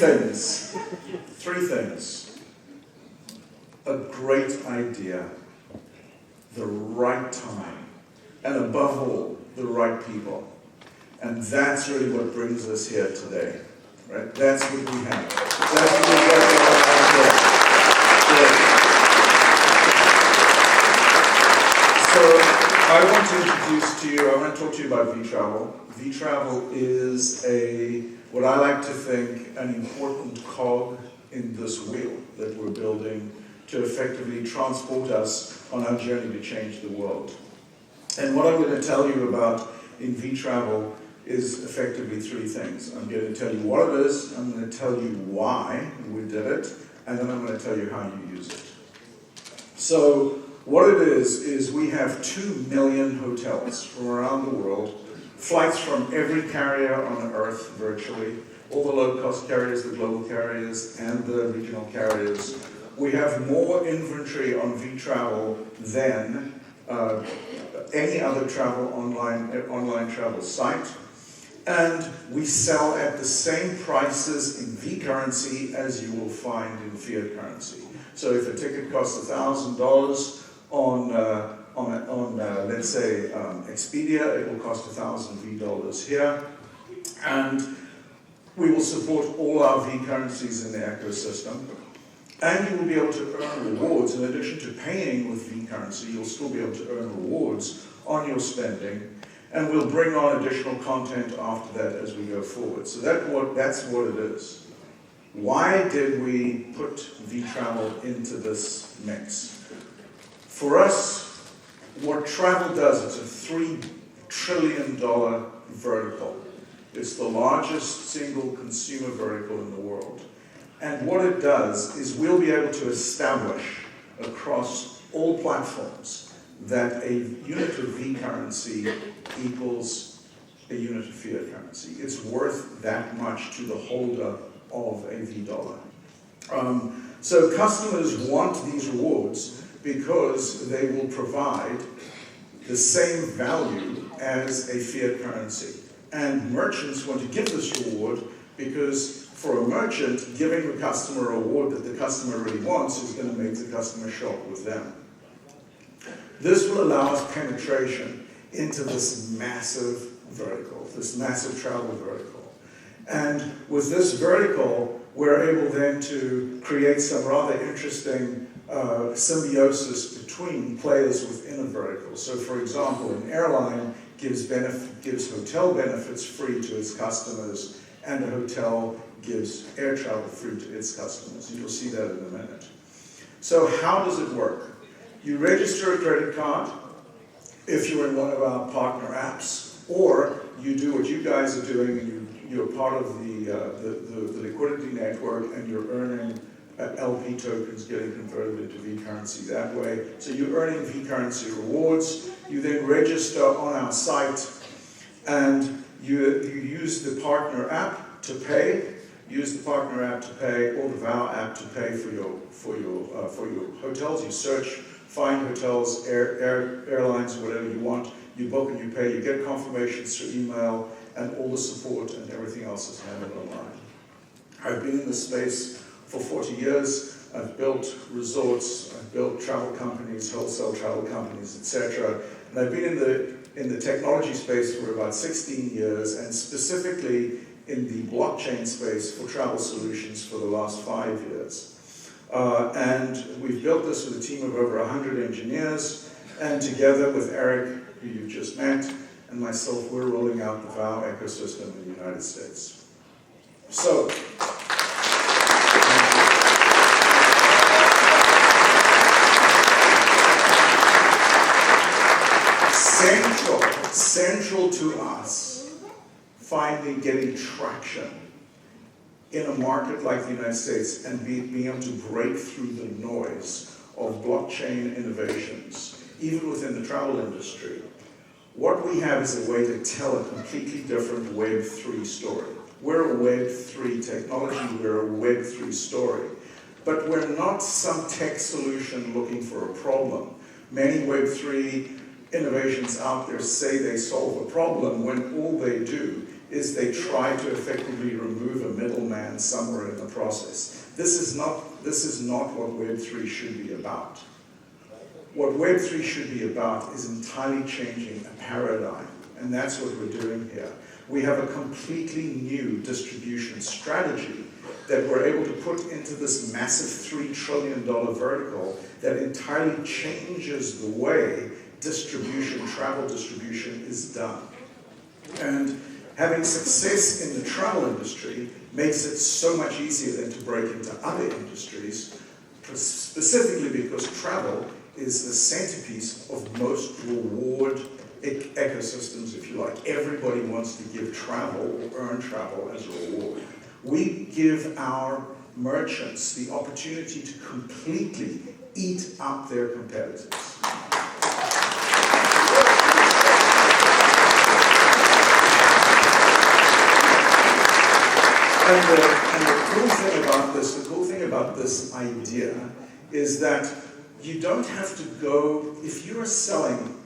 things. Three things. A great idea, the right time, and above all, the right people. And that's really what brings us here today. Right? That's what we have. That's what we got. So I want to talk to you about vTravel. vTravel is what I like to think, an important cog in this wheel that we're building to effectively transport us on our journey to change the world. And what I'm going to tell you about in vTravel is effectively three things. I'm going to tell you what it is, I'm going to tell you why we did it, and then I'm going to tell you how you use it. So what it is we have 2 million hotels from around the world, flights from every carrier on Earth virtually, all the low-cost carriers, the global carriers, and the regional carriers. We have more inventory on vTravel than any other online travel site. And we sell at the same prices in V currency as you will find in fiat currency. So if a ticket costs $1,000 on let's say Expedia, it will cost 1,000 V dollars here. And we will support all our V currencies in the ecosystem. And you will be able to earn rewards. In addition to paying with V currency, you'll still be able to earn rewards on your spending. And we'll bring on additional content after that as we go forward. So that's what it is. Why did we put vTravel into this mix? For us, what travel does, it's a $3 trillion vertical. It's the largest single consumer vertical in the world. And what it does is we'll be able to establish across all platforms that a unit of V currency equals a unit of fiat currency. It's worth that much to the holder of a V dollar. So customers want these rewards because they will provide the same value as a fiat currency. And merchants want to give this reward because for a merchant, giving the customer a reward that the customer really wants is going to make the customer shop with them. This will allow us penetration into this massive vertical, this massive travel vertical. And with this vertical, we're able then to create some rather interesting symbiosis between players within a vertical. So for example, an airline gives hotel benefits free to its customers, and a hotel gives air travel free to its customers. And you'll see that in a minute. So how does it work? You register a credit card if you're in one of our partner apps, or you do what you guys are doing and you're part of the liquidity network and you're earning LP tokens getting converted into V currency that way. So you're earning V currency rewards. You then register on our site and you use the partner app to pay. Use the partner app to pay, or the VOW app to pay for your hotels. You search, find hotels, airlines, whatever you want. You book and you pay. You get confirmations through email, and all the support and everything else is handled online. I've been in this space for 40 years. I've built resorts. I've built travel companies, wholesale travel companies, etc. And I've been in the technology space for about 16 years, and specifically in the blockchain space for travel solutions for the last 5 years. And we've built this with a team of over 100 engineers, and together with Eric, who you've just met, and myself, we're rolling out the VOW ecosystem in the United States. So, central to us getting traction in a market like the United States and being able to break through the noise of blockchain innovations, even within the travel industry. What we have is a way to tell a completely different Web3 story. We're a Web3 technology, we're a Web3 story. But we're not some tech solution looking for a problem. Many Web3 innovations out there say they solve a problem when all they do is they try to effectively remove a middleman somewhere in the process. This is not what Web3 should be about. What Web3 should be about is entirely changing a paradigm, and that's what we're doing here. We have a completely new distribution strategy that we're able to put into this massive $3 trillion vertical that entirely changes the way distribution, travel distribution is done. And having success in the travel industry makes it so much easier than to break into other industries, specifically because travel is the centerpiece of most reward ecosystems, if you like. Everybody wants to give travel or earn travel as a reward. We give our merchants the opportunity to completely eat up their competitors. And the cool thing about this idea is that you don't have to go, if you're selling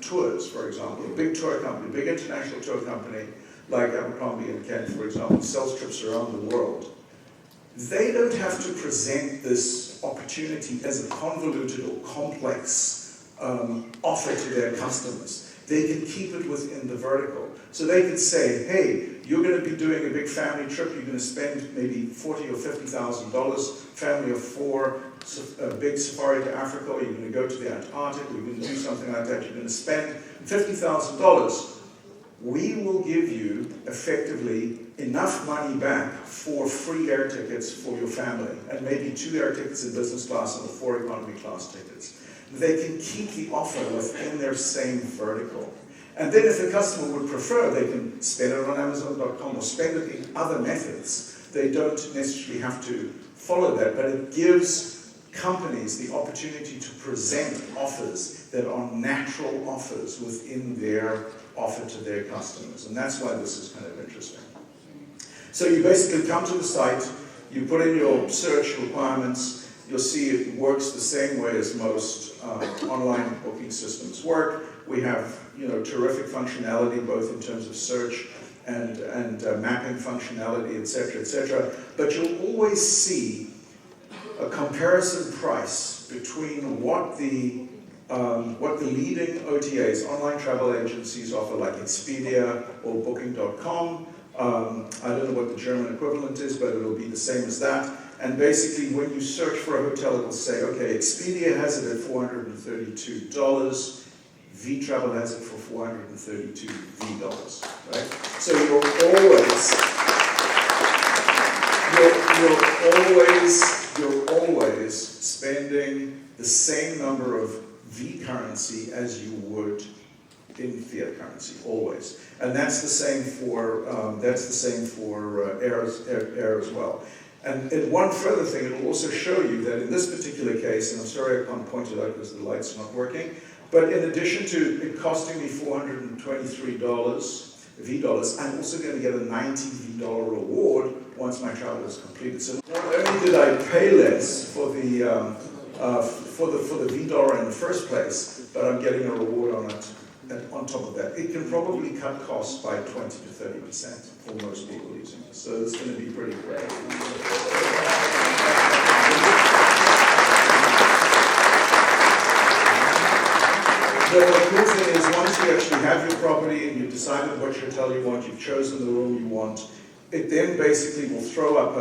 tours, for example, a big tour company, big international tour company, like Abercrombie and Kent, for example, sells trips around the world. They don't have to present this opportunity as a convoluted or complex offer to their customers. They can keep it within the vertical. So they can say, hey, you're going to be doing a big family trip, you're going to spend maybe $40,000 or $50,000, family of 4, a big safari to Africa, or you're going to go to the Antarctic, or you're going to do something like that, you're going to spend $50,000. We will give you, effectively, enough money back for free air tickets for your family, and maybe 2 air tickets in business class and 4 economy class tickets. They can keep the offer within their same vertical. And then if the customer would prefer, they can spend it on Amazon.com or spend it in other methods. They don't necessarily have to follow that, but it gives companies the opportunity to present offers that are natural offers within their offer to their customers. And that's why this is kind of interesting. So you basically come to the site, you put in your search requirements, you'll see it works the same way as most online booking systems work. We have terrific functionality, both in terms of search and mapping functionality, etc. But you'll always see a comparison price between what the leading OTAs, online travel agencies, offer, like Expedia or Booking.com. I don't know what the German equivalent is, but it'll be the same as that. And basically, when you search for a hotel, it'll say, okay, Expedia has it at $432. vTravel has it for $432 right? So you're always spending the same number of V currency as you would in fiat currency, always. And that's the same for air as well. And one further thing, it'll also show you that in this particular case, and I'm sorry I can't point it out because the light's not working, but in addition to it costing me $423 V dollars, I'm also going to get a $90 V reward once my travel is completed. So not only did I pay less for the V dollar in the first place, but I'm getting a reward on it. And on top of that, it can probably cut costs by 20 to 30% for most people using this. So it's going to be pretty great. The cool thing is, once you actually have your property and you've decided what hotel you want, you've chosen the room you want, it then basically will throw up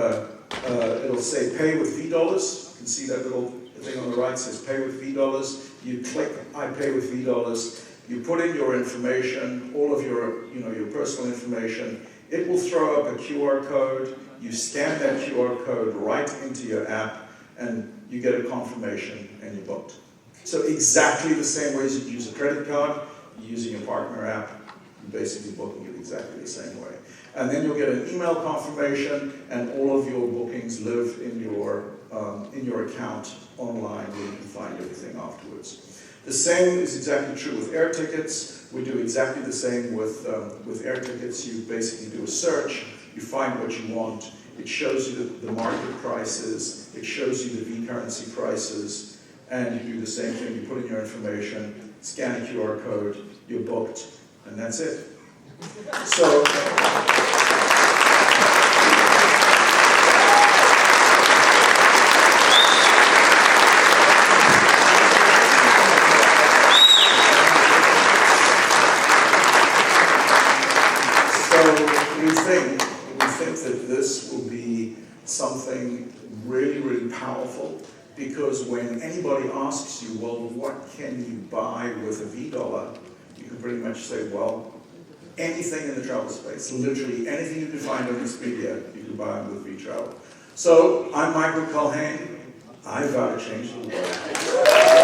it'll say pay with V dollars. You can see that little thing on the right says pay with V dollars. You click I pay with V dollars. You put in your information, all of your personal information. It will throw up a QR code. You scan that QR code right into your app, and you get a confirmation, and you're booked. So exactly the same way as you use a credit card, you're using a partner app, you're basically booking it exactly the same way. And then you'll get an email confirmation, and all of your bookings live in your account online, where you can find everything afterwards. The same is exactly true with air tickets. We do exactly the same with air tickets. You basically do a search, you find what you want, it shows you the market prices, it shows you the V currency prices, and you do the same thing. You put in your information, scan a QR code, you're booked, and that's it. So, we think that this will be something really, really powerful, because when anybody asks you, well, what can you buy with a $, you can pretty much say, well, anything in the travel space, literally anything you can find on this media, you can buy with vTravel. So I'm Michael Culhane. I vow to change the world.